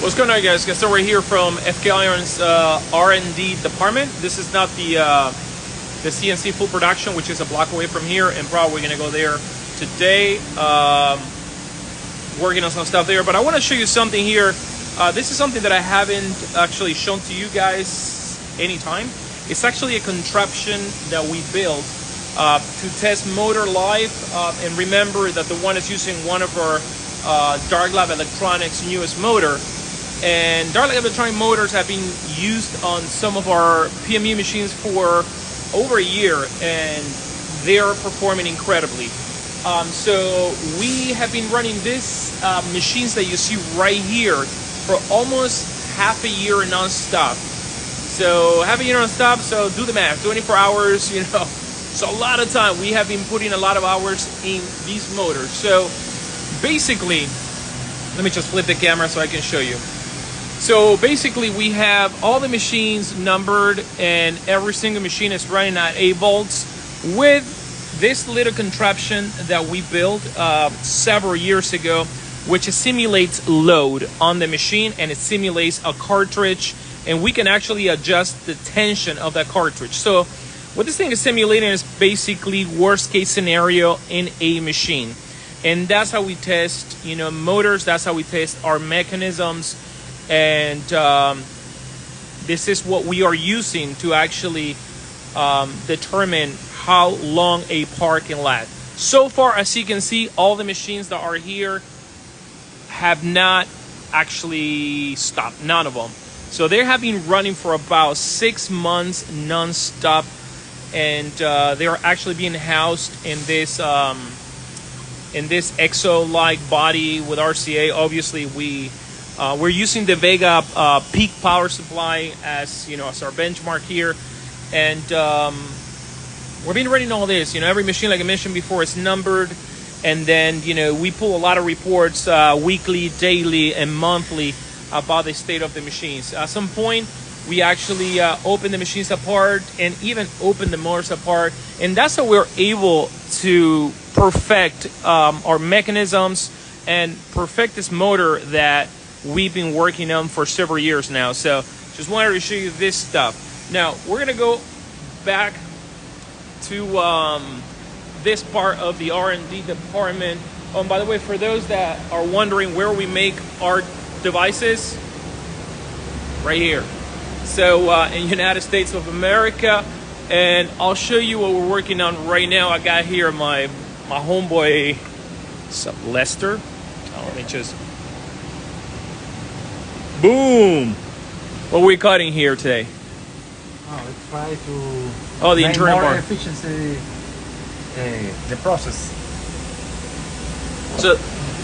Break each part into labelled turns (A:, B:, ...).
A: What's going on, guys? So we're here from FK Iron's R&D department. This is not the CNC full production, which is a block away from here, and probably going to go there today, working on some stuff there. But I want to show you something here. This is something that I haven't actually shown to you guys anytime. It's actually a contraption that we built to test motor life, and remember that the one is using one of our Dark Lab Electronics newest motor. And Dark Lab Electronic motors have been used on some of our PMU machines for over a year, and they're performing incredibly. So we have been running this machines that you see right here for almost half a year non-stop. So half a year non-stop, so do the math, 24 hours, you know. So a lot of time. We have been putting a lot of hours in these motors. So basically, let me just flip the camera so I can show you. So basically we have all the machines numbered, and every single machine is running at 8 volts with this little contraption that we built several years ago, which simulates load on the machine, and it simulates a cartridge, and we can actually adjust the tension of that cartridge. So what this thing is simulating is basically worst case scenario in a machine. And that's how we test, you know, motors. That's how we test our mechanisms. And this is what we are using to actually determine how long a part can last. So far, as you can see, all the machines that are here have not actually stopped, none of them. So they have been running for about 6 months non-stop, and they are actually being housed in this EXO-like body with RCA. Obviously, we're using the Vega peak power supply as, you know, as our benchmark here, and we've been running all this. You know, every machine, like I mentioned before, is numbered, and then, you know, we pull a lot of reports weekly, daily, and monthly about the state of the machines. At some point, we actually open the machines apart and even open the motors apart, and that's how we're able to perfect our mechanisms and perfect this motor that we've been working on for several years now. So just wanted to show you this stuff. Now we're gonna go back to this part of the R&D department. And by the way, for those that are wondering where we make our devices, right here. So in United States of America, and I'll show you what we're working on right now. I got here my homeboy, what's up, Lester? Oh, let me just, boom! What are we cutting here today?
B: Oh, we try to
A: the internal
B: more
A: part.
B: efficiency the process.
A: So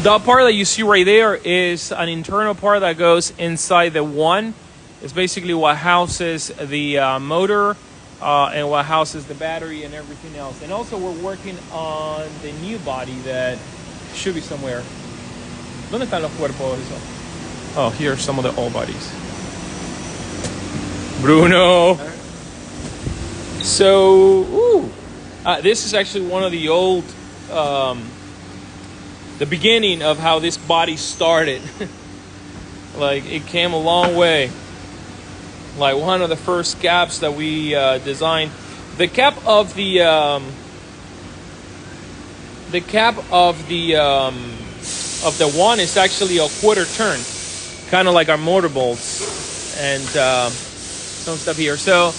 A: the part that you see right there is an internal part that goes inside the one. It's basically what houses the motor and what houses the battery and everything else. And also we're working on the new body that should be somewhere. ¿Dónde están los cuerpos? Oh, here are some of the old bodies. Bruno! So, this is actually one of the old, the beginning of how this body started. Like, it came a long way. Like one of the first caps that we designed. The cap of the one is actually a quarter turn, kind of like our motor bolts, and some stuff here. So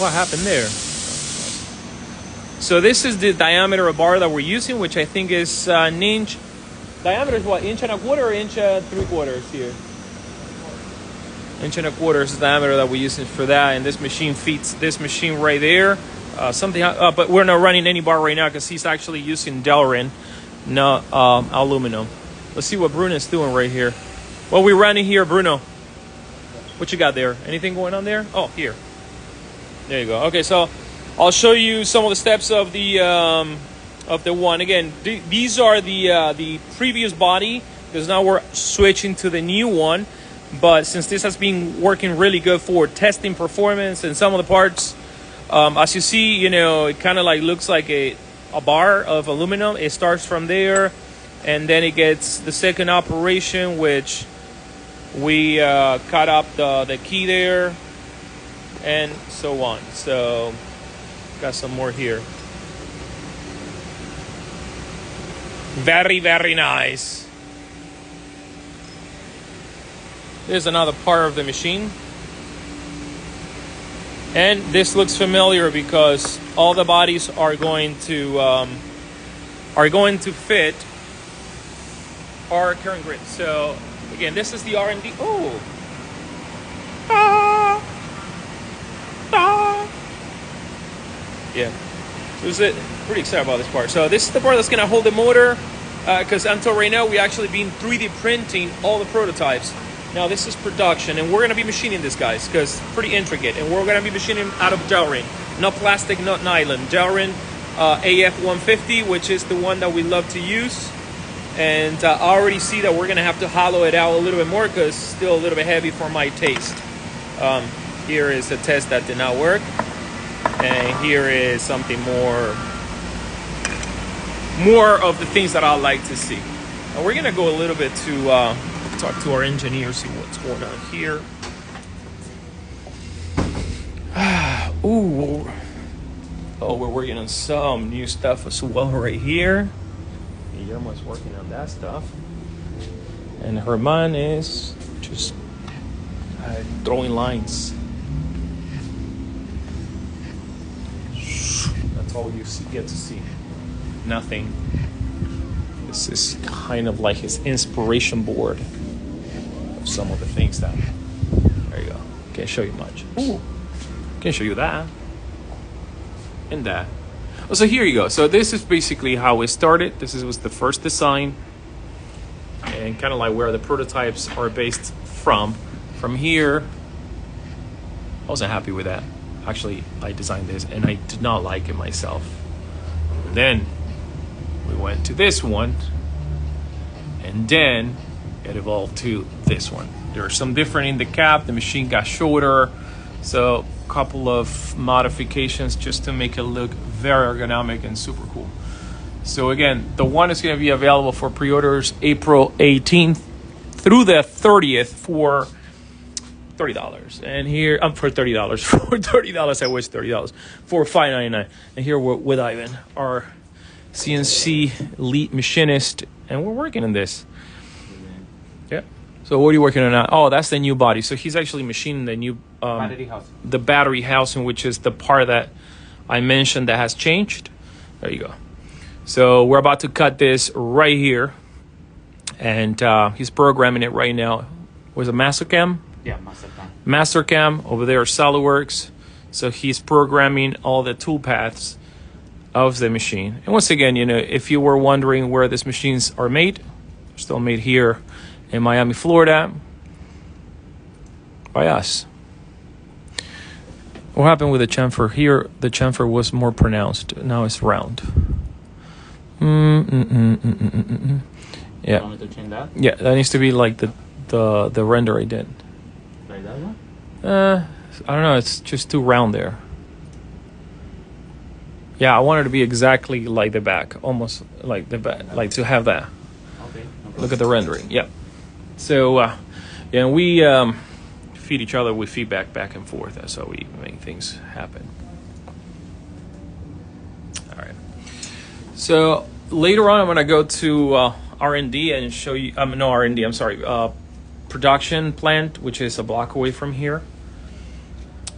A: what happened there? So this is the diameter of bar that we're using, which I think is an inch. Diameter is what, inch and a quarter or inch and 3/4 here? Inch and a quarter is the diameter that we're using for that, and this machine feeds this machine right there. But we're not running any bar right now because he's actually using Delrin, not aluminum. Let's see what Bruno's doing right here. What we running here, Bruno? What you got there? Anything going on there? Oh, here. There you go. Okay, so I'll show you some of the steps of the one. Again, these are the previous body, because now we're switching to the new one. But since this has been working really good for testing performance and some of the parts, as you see, you know, it kind of like looks like a bar of aluminum. It starts from there, and then it gets the second operation, which We cut up the key there, and so on. So got some more here. Very, very nice. There's another part of the machine. And this looks familiar because all the bodies are going to fit our current grid. So again, this is the R&D. Oh. Yeah. So it pretty excited about this part. So this is the part that's going to hold the motor, because until right now we actually been 3D printing all the prototypes. Now this is production, and we're going to be machining this, guys, because it's pretty intricate, and we're going to be machining out of Delrin, not plastic, not nylon. Delrin AF150, which is the one that we love to use. And I already see that we're going to have to hollow it out a little bit more because it's still a little bit heavy for my taste. Here is a test that did not work. And here is something more of the things that I like to see. Now we're going to go a little bit to talk to our engineer, see what's going on here. Ooh. Oh, we're working on some new stuff as well right here. Guillermo's working on that stuff. And Herman is just throwing lines. That's all you get to see. Nothing. This is kind of like his inspiration board of some of the things that. There you go. Can't show you much. Ooh. Can't show you that. And that. Oh, so here you go. So this is basically how it started. This was the first design, and kind of like where the prototypes are based from. From here, I wasn't happy with that. Actually, I designed this and I did not like it myself. And then we went to this one, and then it evolved to this one. There are some different in the cap. The machine got shorter, so a couple of modifications just to make it look very ergonomic and super cool. So again, the one is going to be available for pre-orders April 18th through the 30th for $30. And here I'm for $30 for $30. I wish $30 for $5.99. And here we're with Ivan, our CNC lead machinist, and we're working on this. Yeah. So what are you working on now? Oh, that's the new body. So he's actually machining the new battery housing, which is the part that I mentioned that has changed. There you go. So we're about to cut this right here, and he's programming it right now. Was it Mastercam?
B: Yeah, Mastercam.
A: Mastercam over there, SolidWorks. So he's programming all the tool paths of the machine. And once again, you know, if you were wondering where these machines are made, they're still made here in Miami, Florida, by us. What happened with the chamfer? Here, the chamfer was more pronounced. Now it's round. Yeah.
B: You want me to change that?
A: Yeah, that needs to be like the render I did.
B: Like that one?
A: I don't know. It's just too round there. Yeah, I want it to be exactly like the back, almost like the back, like to have that.
B: Okay.
A: Look at the rendering. Yep. So, yeah, we feed each other with feedback back and forth. That's how we make things happen. All right. So later on, I'm gonna go to R&D and show you. No R&D. I'm sorry. Production plant, which is a block away from here.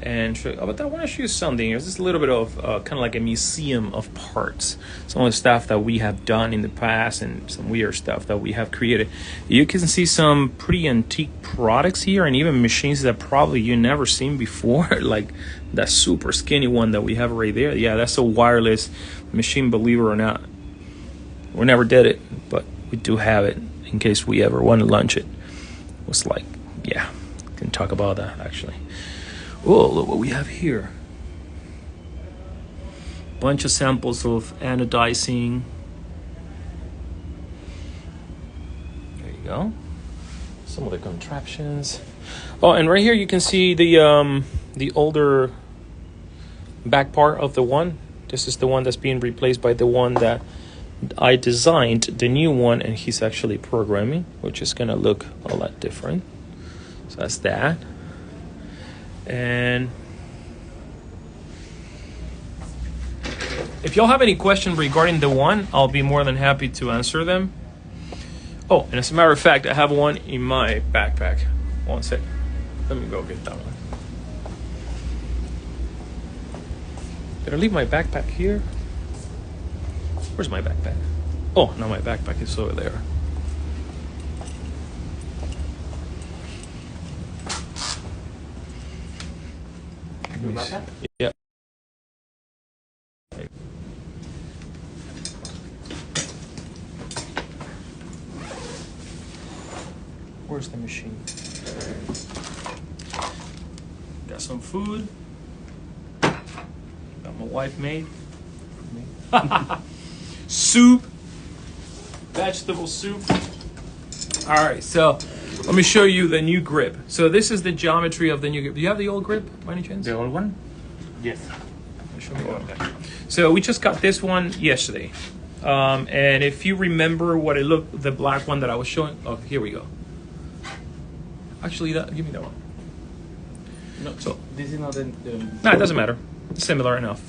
A: And show you, but I want to show you something. There's just a little bit of kind of like a museum of parts. Some of the stuff that we have done in the past and some weird stuff that we have created. You can see some pretty antique products here, and even machines that probably you never seen before, like that super skinny one that we have right there. Yeah, that's a wireless machine, believe it or not. We never did it, but we do have it in case we ever want to launch it. It was like, yeah, can talk about that actually. Oh, look what we have here. Bunch of samples of anodizing. There you go. Some of the contraptions. Oh, and right here you can see the older back part of the one. This is the one that's being replaced by the one that I designed, the new one, and he's actually programming, which is gonna look a lot different. So that's that. And if y'all have any questions regarding the one, I'll be more than happy to answer them. Oh, and as a matter of fact, I have one in my backpack. One sec. Let me go get that one. Did I leave my backpack here? Where's my backpack? Oh, no, my backpack is over there.
B: You got that?
A: Yeah. Where's the machine? Got some food. Got my wife made. Soup. Vegetable soup. All right, so let me show you the new grip. So this is the geometry of the new grip. Do you have the old grip by any chance?
B: The old one? Yes.
A: Show me one. So we just got this one yesterday. And if you remember what it looked, the black one that I was showing. Oh, here we go. Actually, give me that one.
B: No,
A: So
B: this is not the
A: no, it doesn't matter. It's similar enough.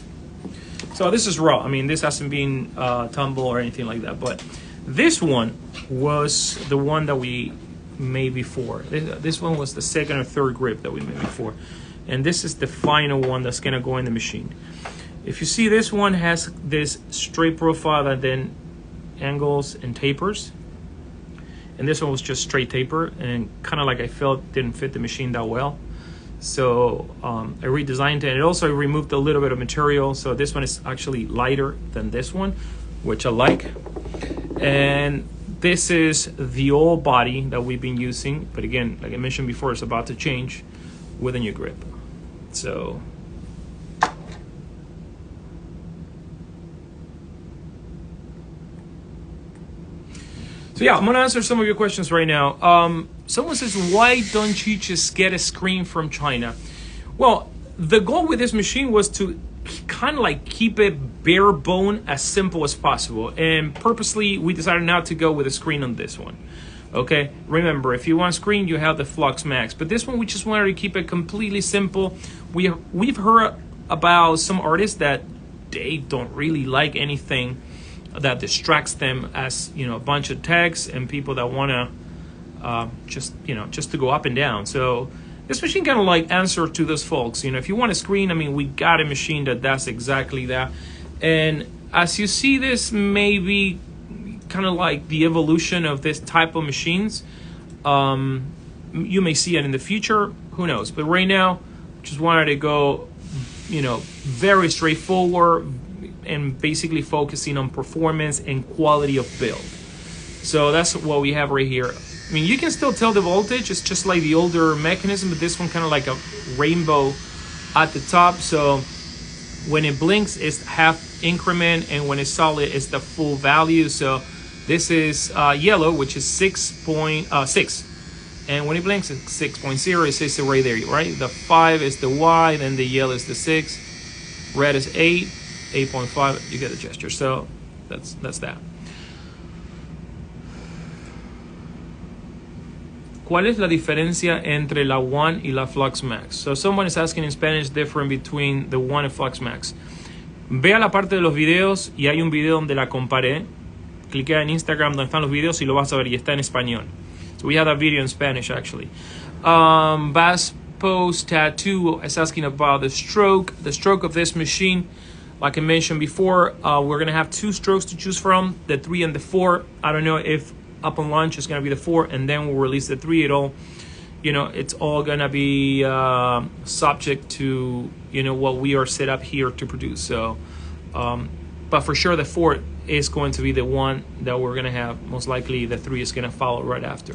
A: So this is raw. I mean, this hasn't been tumble or anything like that. But this one was the one that we made before. This one was the second or third grip that we made before. And this is the final one that's going to go in the machine. If you see, this one has this straight profile that then angles and tapers. And this one was just straight taper and kind of like I felt didn't fit the machine that well. So I redesigned it, and it also removed a little bit of material. So this one is actually lighter than this one, which I like. And this is the old body that we've been using. But again, like I mentioned before, it's about to change with a new grip. So yeah, I'm gonna answer some of your questions right now. Someone says, why don't you just get a screen from China? Well, the goal with this machine was to kind of like keep it bare bone, as simple as possible. And purposely, we decided not to go with a screen on this one. Okay, remember, if you want a screen, you have the Flux Max. But this one, we just wanted to keep it completely simple. We've heard about some artists that they don't really like anything that distracts them, as you know, a bunch of text and people that want to just to go up and down. So this machine kind of like answer to those folks. You know, if you want a screen, I mean, we got a machine that does exactly that. And as you see, this may be kind of like the evolution of this type of machines. You may see it in the future, who knows? But right now, just wanted to go, you know, very straightforward and basically focusing on performance and quality of build. So that's what we have right here. I mean, you can still tell the voltage. It's just like the older mechanism, but this one kind of like a rainbow at the top. So when it blinks, it's half increment, and when it's solid, it's the full value. So this is yellow, which is 6.6. And when it blinks, it's 6.0. It says it right there, right? The 5 is the Y, then the yellow is the 6. Red is 8, 8.5. You get the gesture. So that's that. ¿Cuál es la diferencia entre la One y la Flux Max? So someone is asking in Spanish, different between the One and Flux Max. Vea la parte de los videos y hay un video donde la comparé. Cliquea en Instagram donde están los videos y lo vas a ver, y está en español. So we have that video in Spanish actually. Bass Post Tattoo is asking about the stroke of this machine. Like I mentioned before, we're gonna have 2 strokes to choose from, the 3 and the 4. I don't know if up on launch is gonna be the 4, and then we'll release the 3. It's all gonna be subject to what we are set up here to produce. So, but for sure the 4 is going to be the one that we're gonna have. Most likely the 3 is gonna follow right after.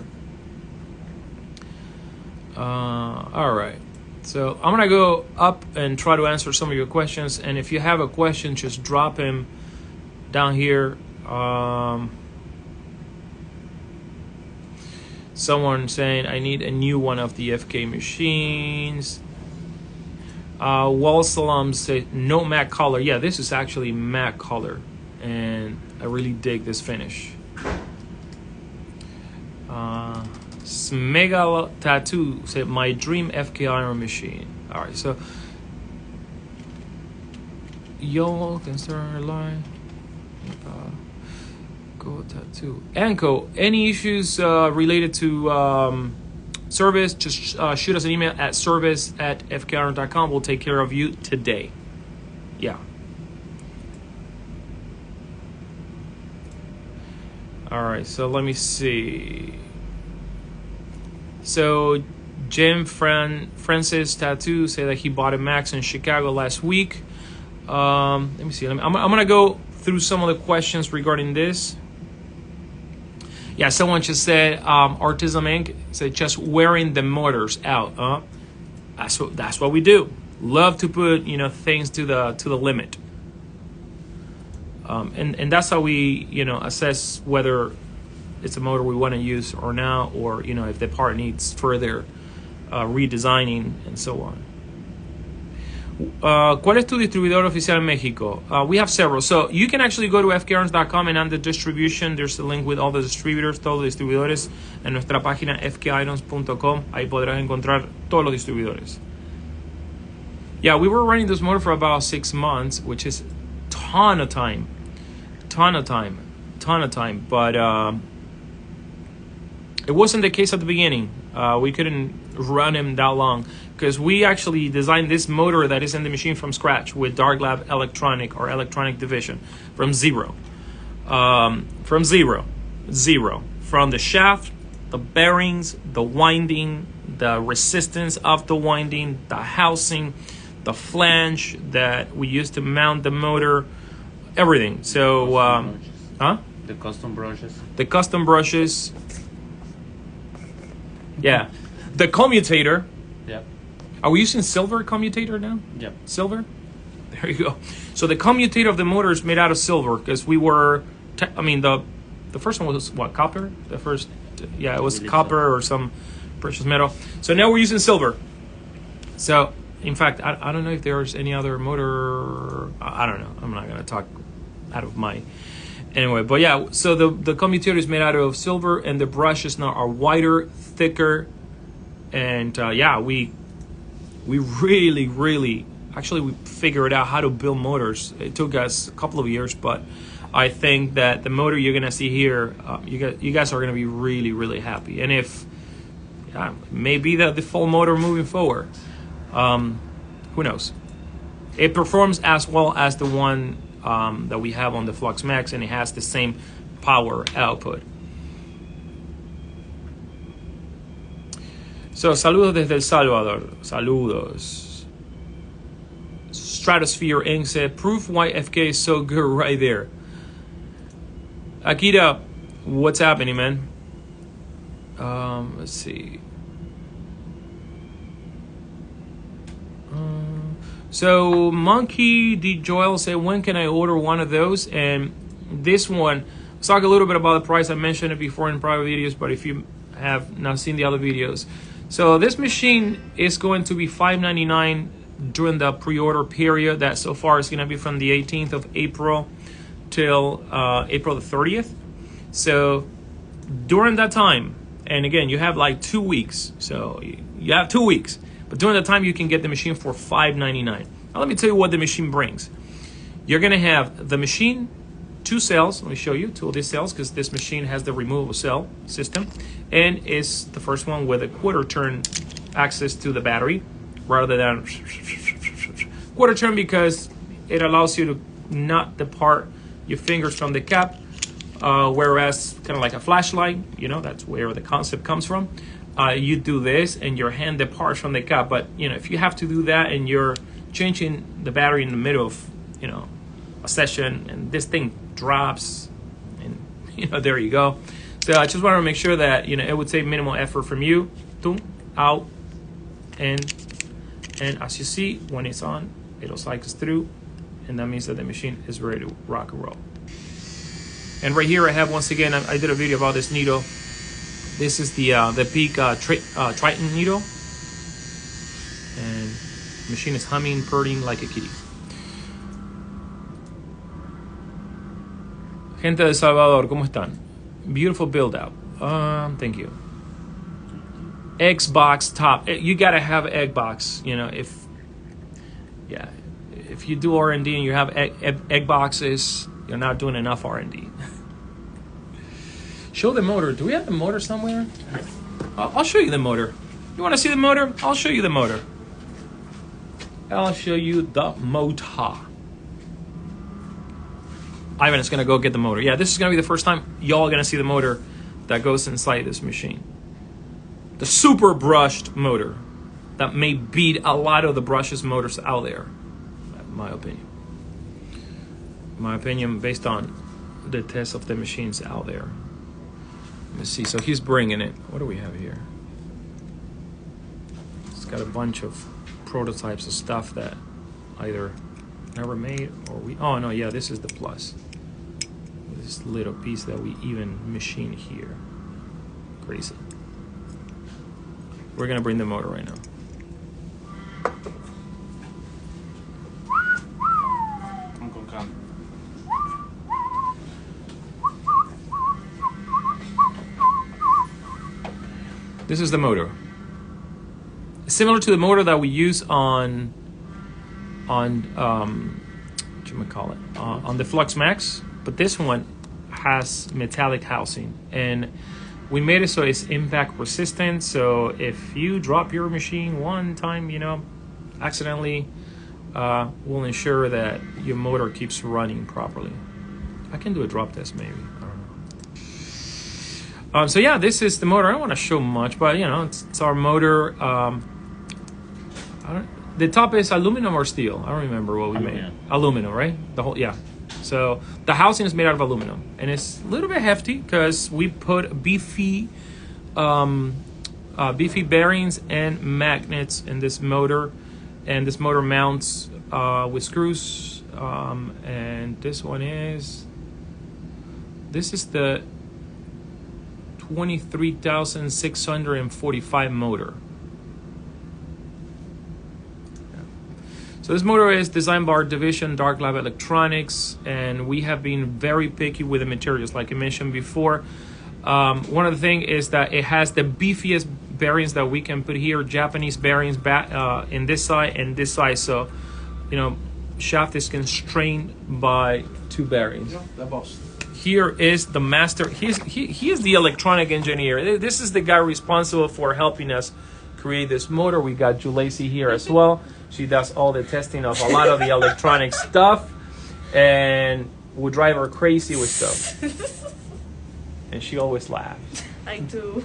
A: All right. So I'm gonna go up and try to answer some of your questions. And if you have a question, just drop him down here. Someone saying I need a new one of the FK machines. Wall Salam said no matte color. Yeah, this is actually matte color, and I really dig this finish. Mega Tattoo said my dream FK iron machine. All right, so y'all can start a line. Go Tattoo. Anko, any issues related to service? Just shoot us an email at service@fkiron.com. We'll take care of you today. Yeah. All right, so let me see. So Francis Tattoo say that he bought a Max in Chicago last week. Let me see. I'm gonna go through some of the questions regarding this. Yeah, someone just said Artisan Inc. said just wearing the motors out. That's what we do. Love to put things to the limit. And that's how we assess whether it's a motor we want to use or not, or if the part needs further redesigning and so on. ¿Cuál es tu distribuidor oficial en Mexico? We have several. So you can actually go to fkirons.com and under distribution, there's a link with all the distributors, todos los distribuidores, en nuestra página fkirons.com. Ahí podrás encontrar todos los distribuidores. Yeah, we were running this motor for about 6 months, which is ton of time. But it wasn't the case at the beginning. We couldn't run him that long because we actually designed this motor that is in the machine from scratch with Dark Lab electronic division from zero. From the shaft, the bearings, the winding, the resistance of the winding, the housing, the flange that we used to mount the motor, everything. So,
B: The custom brushes.
A: The custom brushes. Yeah. The commutator.
B: Yep.
A: Are we using silver commutator now?
B: Yep.
A: Silver? There you go. So the commutator of the motor is made out of silver because we were, the first one was what, copper? The first, yeah, it was copper or some precious metal. So now we're using silver. So, in fact, I don't know if there's any other motor. I don't know. I'm not going to talk out of my... Anyway, but yeah, so the commutator is made out of silver and the brushes now are wider, thicker. And yeah, we really, actually we figured out how to build motors. It took us a couple of years, but I think that the motor you're going to see here, you guys are going to be really, really happy. And if, maybe the default motor moving forward, who knows? It performs as well as the one that we have on the Flux Max, and it has the same power output. So, saludos desde El Salvador. Saludos. Stratosphere Inc. said, proof why FK is so good right there. Akira, what's happening, man? Let's see. So Monkey D. Joel said, when can I order one of those? And this one, let's talk a little bit about the price. I mentioned it before in private videos, but if you have not seen the other videos. So this machine is going to be $599 during the pre-order period. That so far is going to be from the 18th of April till April the 30th. So during that time, and again, you have like 2 weeks. So you have 2 weeks. But during that time, you can get the machine for $599. Now, let me tell you what the machine brings. You're going to have the machine, 2 cells. Let me show you 2 of these cells because this machine has the removable cell system. And it's the first one with a quarter turn access to the battery rather than quarter turn because it allows you to not depart your fingers from the cap. Whereas kind of like a flashlight, that's where the concept comes from. You do this and your hand departs from the cap. But, if you have to do that and you're changing the battery in the middle of, a session and this thing drops and, there you go. So I just want to make sure that, it would take minimal effort from you. Boom, out. And as you see, when it's on, it'll cycle through. And that means that the machine is ready to rock and roll. And right here I have, once again, I did a video about this needle. This is the Peak Triton needle. And the machine is humming, purring like a kitty. Gente de El Salvador, ¿cómo están? Beautiful build out. Thank you. Xbox top. You gotta have Xbox. You know, if you do R&D and you have egg boxes, you're not doing enough R&D. Show the motor. Do we have the motor somewhere? I'll show you the motor. You want to see the motor? I'll show you the motor. I'll show you the motor. Ivan is going to go get the motor. Yeah, this is going to be the first time y'all are going to see the motor that goes inside this machine. The super brushed motor that may beat a lot of the brushless motors out there, in my opinion. My opinion based on the test of the machines out there. Let's see. So he's bringing it. What do we have here? It's got a bunch of prototypes of stuff that either never made or we. Oh no, yeah, this is the plus. This little piece that we even machine here. Crazy. We're gonna bring the motor right now. This is the motor. Similar to the motor that we use on the Flux Max, but this one has metallic housing, and we made it so it's impact resistant. So if you drop your machine one time, accidentally, we'll ensure that your motor keeps running properly. I can do a drop test maybe. So yeah, this is the motor. I don't want to show much, but it's our motor. The top is aluminum or steel. I don't remember what we made. Aluminum, right? The whole, yeah. So the housing is made out of aluminum, and it's a little bit hefty because we put beefy bearings and magnets in this motor, and this motor mounts with screws. And this is the 23,645 motor. So this motor is designed by our division, Dark Lab Electronics, and we have been very picky with the materials, like I mentioned before. One of the things is that it has the beefiest bearings that we can put here, Japanese bearings in this side and this side. So, shaft is constrained by two bearings. Here is the master. He is the electronic engineer. This is the guy responsible for helping us create this motor. We got Julacey here as well. She does all the testing of a lot of the electronic stuff, and will drive her crazy with stuff. And she always laughs.
C: I do.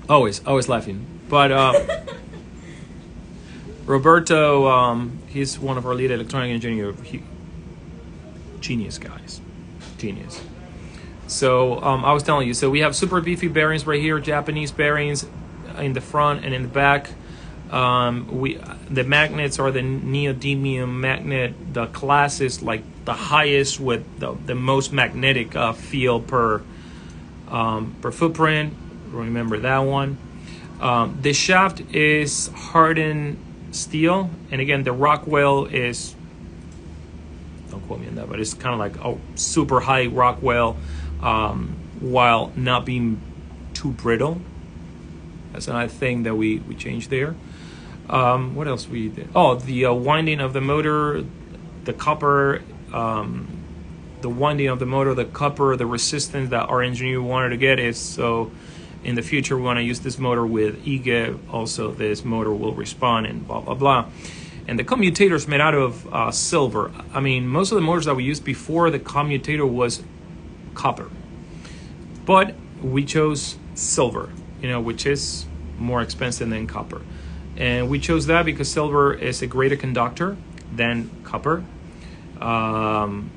A: Always laughing. But Roberto, he's one of our lead electronic engineers. Genius guys, genius. So I was telling you, so we have super beefy bearings right here, Japanese bearings in the front and in the back. The magnets are the neodymium magnet. The class is like the highest with the most magnetic field per footprint. Remember that one. The shaft is hardened steel, and again the Rockwell is, don't quote me on that, but it's kind of like a super high Rockwell, while not being too brittle. That's another thing that we changed there. What else we did? Oh, the winding of the motor, the copper, the winding of the motor, the copper, the resistance that our engineer wanted to get is so in the future we want to use this motor with EGEV. Also, this motor will respond and blah, blah, blah. And the commutator is made out of silver. I mean, most of the motors that we used before, the commutator was copper. But we chose silver, which is more expensive than copper. And we chose that because silver is a greater conductor than copper. And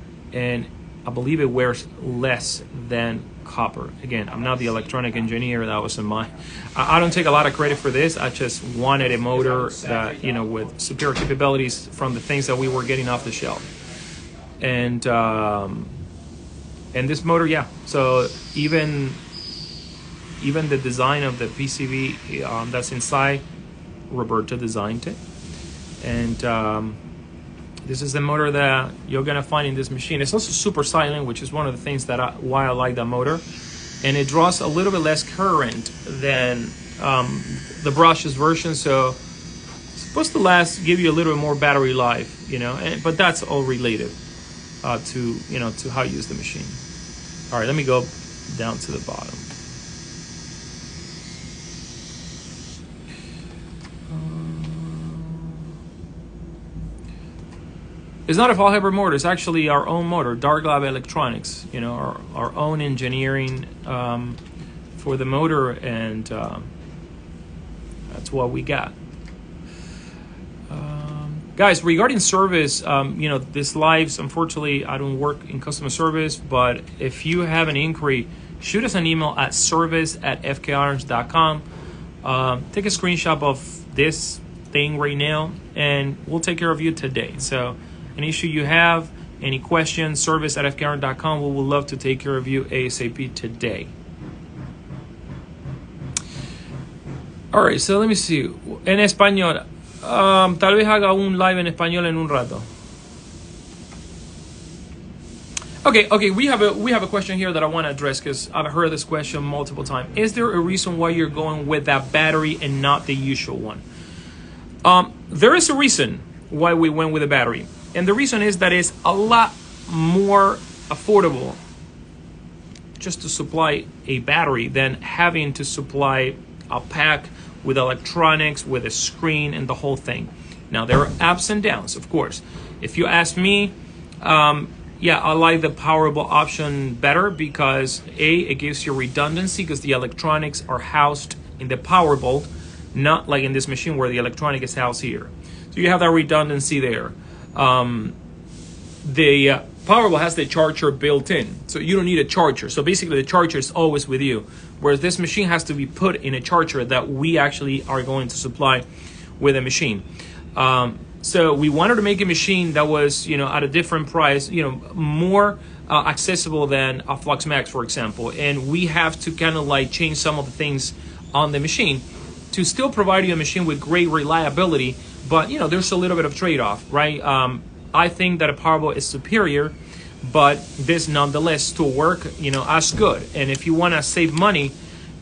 A: I believe it wears less than copper. Again, I'm not the electronic engineer. That was in my... I don't take a lot of credit for this. I just wanted a motor that, with superior capabilities from the things that we were getting off the shelf. And this motor, yeah. So even the design of the PCB that's inside, Roberto designed it. And this is the motor that you're gonna find in this machine. It's also super silent, which is one of the things why I like that motor. and it draws a little bit less current than the brushless version. So it's supposed to give you a little bit more battery life, but that's all related to how you use the machine. All right, let me go down to the bottom. It's not a fall hybrid motor. It's actually our own motor, Dark Lab Electronics. Our own engineering for the motor, and that's what we got. Guys, regarding service, this lives, unfortunately, I don't work in customer service, but if you have an inquiry, shoot us an email at service@fkirons.com. Take a screenshot of this thing right now, and we'll take care of you today. So any issue you have, any questions, service@fkirons.com. We would love to take care of you ASAP today. All right, so let me see. En español. Tal vez haga un live en español en un rato. Okay, we have a question here that I want to address because I've heard this question multiple times. Is there a reason why you're going with that battery and not the usual one? There is a reason why we went with a battery. And the reason is that it's a lot more affordable just to supply a battery than having to supply a pack with electronics, with a screen, and the whole thing. Now, there are ups and downs, of course. If you ask me, I like the powerable option better because it gives you redundancy because the electronics are housed in the power bolt, not like in this machine where the electronic is housed here. So you have that redundancy there. The Powerable has the charger built in, so you don't need a charger. So basically the charger is always with you, whereas this machine has to be put in a charger that we actually are going to supply with a machine. So we wanted to make a machine that was, at a different price, more accessible than a Flux Max, for example. And we have to kind of like change some of the things on the machine to still provide you a machine with great reliability. But, there's a little bit of trade-off, right? I think that a Powerable is superior, but this nonetheless still work, as good. And if you want to save money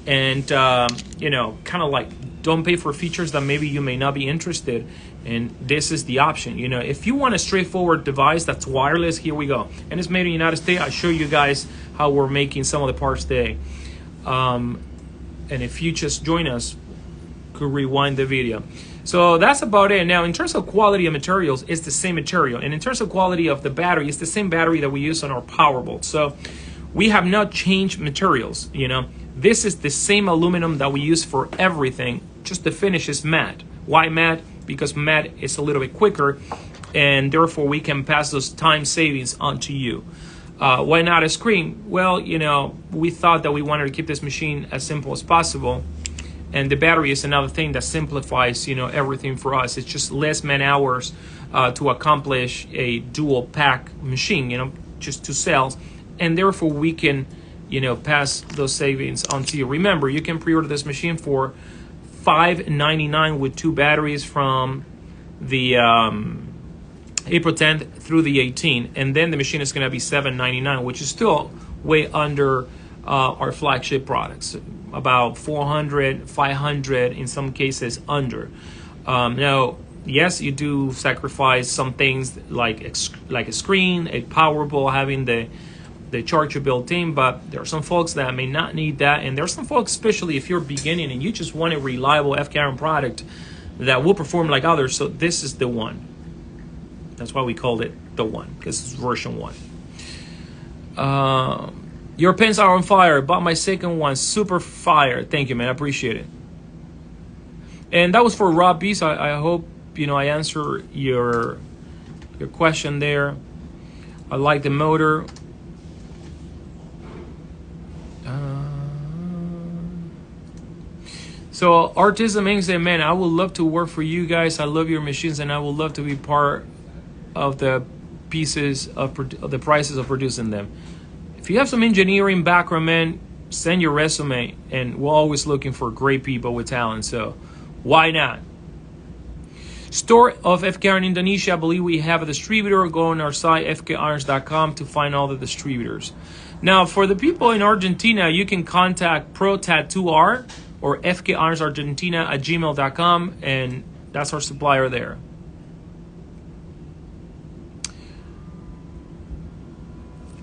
A: and, kind of like don't pay for features that maybe you may not be interested in, this is the option. If you want a straightforward device that's wireless, here we go. And it's made in the United States. I show you guys how we're making some of the parts today. And if you just join us, could rewind the video. So that's about it. Now, in terms of quality of materials, it's the same material. And in terms of quality of the battery, it's the same battery that we use on our Powerbolt. So we have not changed materials, This is the same aluminum that we use for everything. Just the finish is matte. Why matte? Because matte is a little bit quicker, and therefore we can pass those time savings on to you. Why not a screen? Well, we thought that we wanted to keep this machine as simple as possible. And the battery is another thing that simplifies, everything for us. It's just less man hours to accomplish a dual pack machine, just 2 cells. And therefore we can, pass those savings on to you. Remember, you can pre-order this machine for $599 with 2 batteries from the April 10th through the 18th. And then the machine is going to be $799, which is still way under our flagship products. About 400, 500 in some cases under. Now, yes, you do sacrifice some things like a screen, a Powerbolt, having the charger built in, but there are some folks that may not need that, and there are some folks, especially if you're beginning and you just want a reliable FKiron product that will perform like others. So this is the one. That's why we called it the one, because it's version 1. Your pens are on fire. Bought my second one. Super fire. Thank you, man. I appreciate it. And that was for Rob B. So I hope, I answer your question there. I like the motor. So Artisan Man said, man, I would love to work for you guys. I love your machines, and I would love to be part of the pieces of the prices of producing them. If you have some engineering background, man, send your resume, and we're always looking for great people with talent, so why not? Store of FKiron Indonesia. I believe we have a distributor. Go on our site, fkirons.com, to find all the distributors. Now, for the people in Argentina, you can contact ProTattooR or fkartsargentina@gmail.com, and that's our supplier there.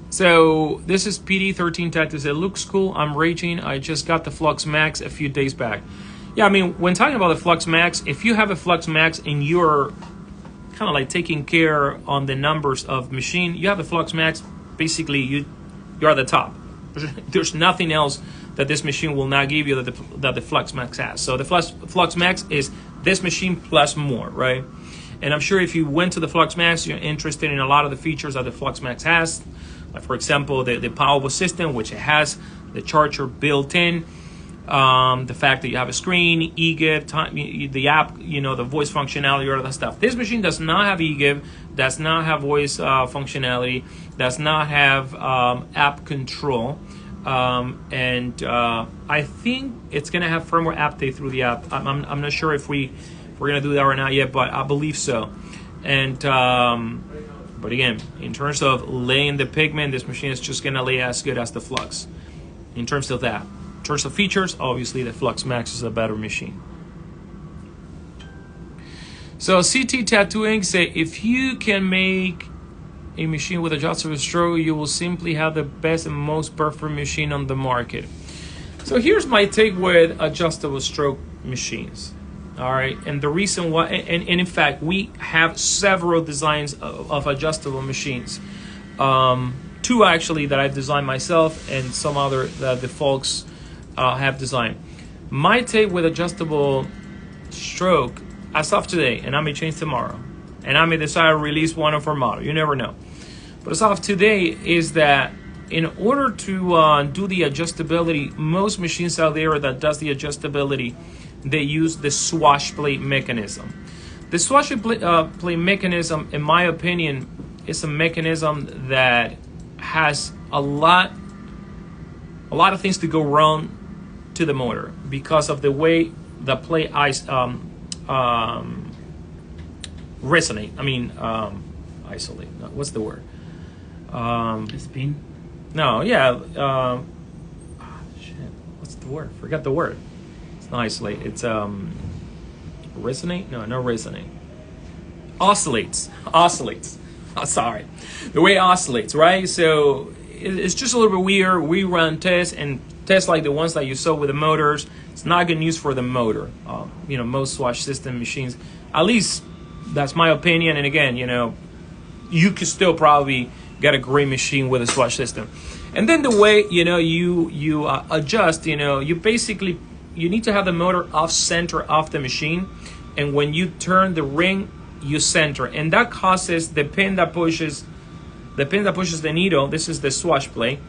A: So this is PD13 Tattoos. It looks cool. I'm raging. I just got the Flux Max a few days back. Yeah, I mean, when talking about the Flux Max, if you have a Flux Max and you're kind of like taking care on the numbers of machine, you have a Flux Max, basically you're at the top. There's nothing else that this machine will not give you that the Flux Max has. So the Flux Max is this machine plus more, right? And I'm sure if you went to the Flux Max, you're interested in a lot of the features that the Flux Max has. Like for example, the powerful system, which it has, the charger built in, the fact that you have a screen, eGive, the app, the voice functionality, all of that stuff. This machine does not have eGive, does not have voice functionality, does not have app control, and I think it's gonna have firmware update through the app. I'm not sure if we're gonna do that or not yet, but I believe so. And but again, in terms of laying the pigment, this machine is just gonna lay as good as the Flux. In terms of that. In terms of features, obviously the Flux Max is a better machine. So CT Tattooing say, if you can make a machine with adjustable stroke, you will simply have the best and most perfect machine on the market. So here's my take with adjustable stroke machines. All right, and the reason why, and in fact, we have several designs of adjustable machines. Two actually that I've designed myself, and some other that the folks have designed. My take with adjustable stroke, as of today, and I may change tomorrow, and I may decide to release one of our model. You never know. But as of today, is that in order to do the adjustability, most machines out there that does the adjustability, they use the swash plate mechanism. The swash plate mechanism, in my opinion, is a mechanism that has a lot of things to go wrong to the motor because of the way the plate resonate. I mean, isolate. What's the word?
B: Spin?
A: No, yeah. Shit. What's the word? Forgot the word. It's not isolate. It's resonate. No resonate. Oscillates. Oh, sorry. The way it oscillates, right? So it's just a little bit weird. We run tests and tests like the ones that you saw with the motors. It's not good news for the motor. Most swash system machines, at least that's my opinion. And again, you could still probably get a great machine with a swash system. And then the way you adjust, you basically need to have the motor off center of the machine, and when you turn the ring, you center, and that causes the pin that pushes the needle. This is the swash plate,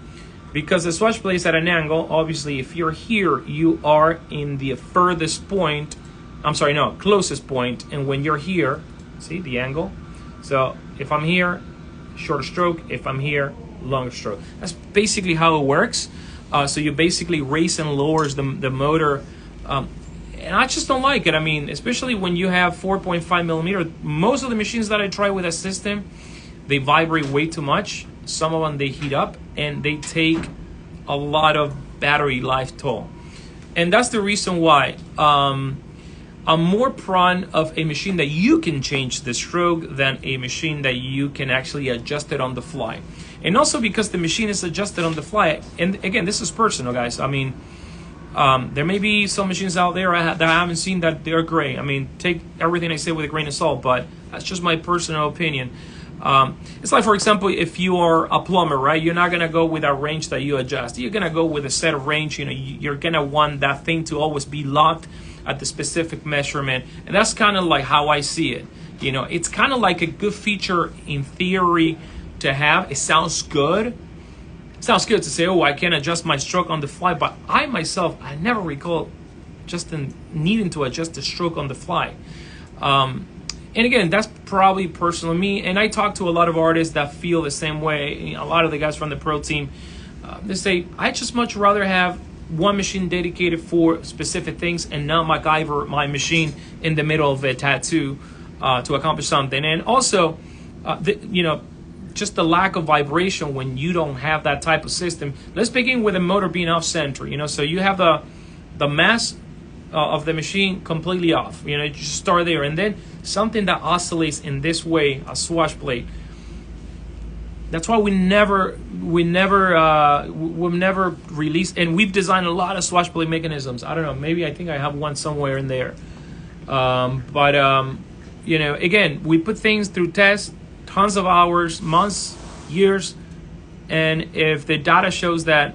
A: because the swash plate is at an angle. Obviously, if you're here, you are in the furthest point. Closest point, and when you're here, see the angle. So if I'm here, short stroke. If I'm here, long stroke. That's basically how it works. So you basically raise and lowers the motor. And I just don't like it. I mean, especially when you have 4.5 millimeter. Most of the machines that I try with a system, they vibrate way too much. Some of them, they heat up, and they take a lot of battery life toll. And that's the reason why I'm more prone of a machine that you can change the stroke than a machine that you can actually adjust it on the fly. And also because the machine is adjusted on the fly. And again, this is personal, guys. I mean, there may be some machines out there that I haven't seen that they're great. I mean, take everything I say with a grain of salt, but that's just my personal opinion. It's like, for example, if you are a plumber, right? You're not gonna go with a range that you adjust. You're gonna go with a set of range. You're gonna want that thing to always be locked at the specific measurement, and that's kind of like how I see it. It's kind of like a good feature in theory to have. It sounds good. It sounds good to say, oh, I can adjust my stroke on the fly, but I myself, I never recall just needing to adjust the stroke on the fly. And again, that's probably personal to me, and I talk to a lot of artists that feel the same way. A lot of the guys from the pro team, they say, I just much rather have one machine dedicated for specific things and not MacGyver my machine in the middle of a tattoo to accomplish something. And also, just the lack of vibration when you don't have that type of system. Let's begin with the motor being off center, you know, so you have the mass of the machine completely off, you know, you just start there, and then something that oscillates in this way, a swash plate. That's why we've never released, and we've designed a lot of swash plate mechanisms. I don't know, maybe I think I have one somewhere in there. You know, again, we put things through tests, tons of hours, months, years, and if the data shows that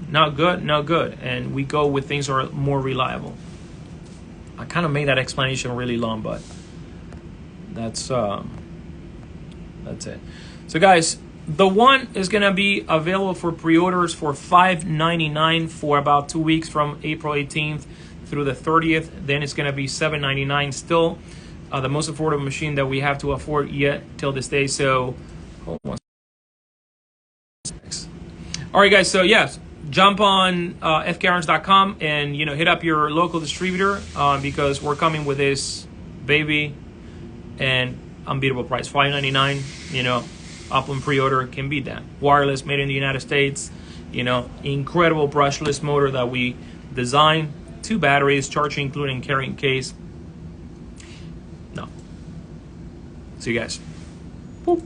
A: not good, not good, and we go with things that are more reliable. I kind of made that explanation really long, but that's it. So guys, the one is gonna be available for pre-orders for $5.99 for about 2 weeks, from April 18th through the 30th. Then it's gonna be $7.99 still. The most affordable machine that we have to afford yet till this day. So, hold on. All right, guys. So yes, jump on fkarns.com and, you know, hit up your local distributor because we're coming with this baby and unbeatable price, $5.99. You know, Upland pre-order can beat that. Wireless, made in the United States. You know, incredible brushless motor that we designed. 2 batteries, charging including carrying case. No. See you guys. Boop.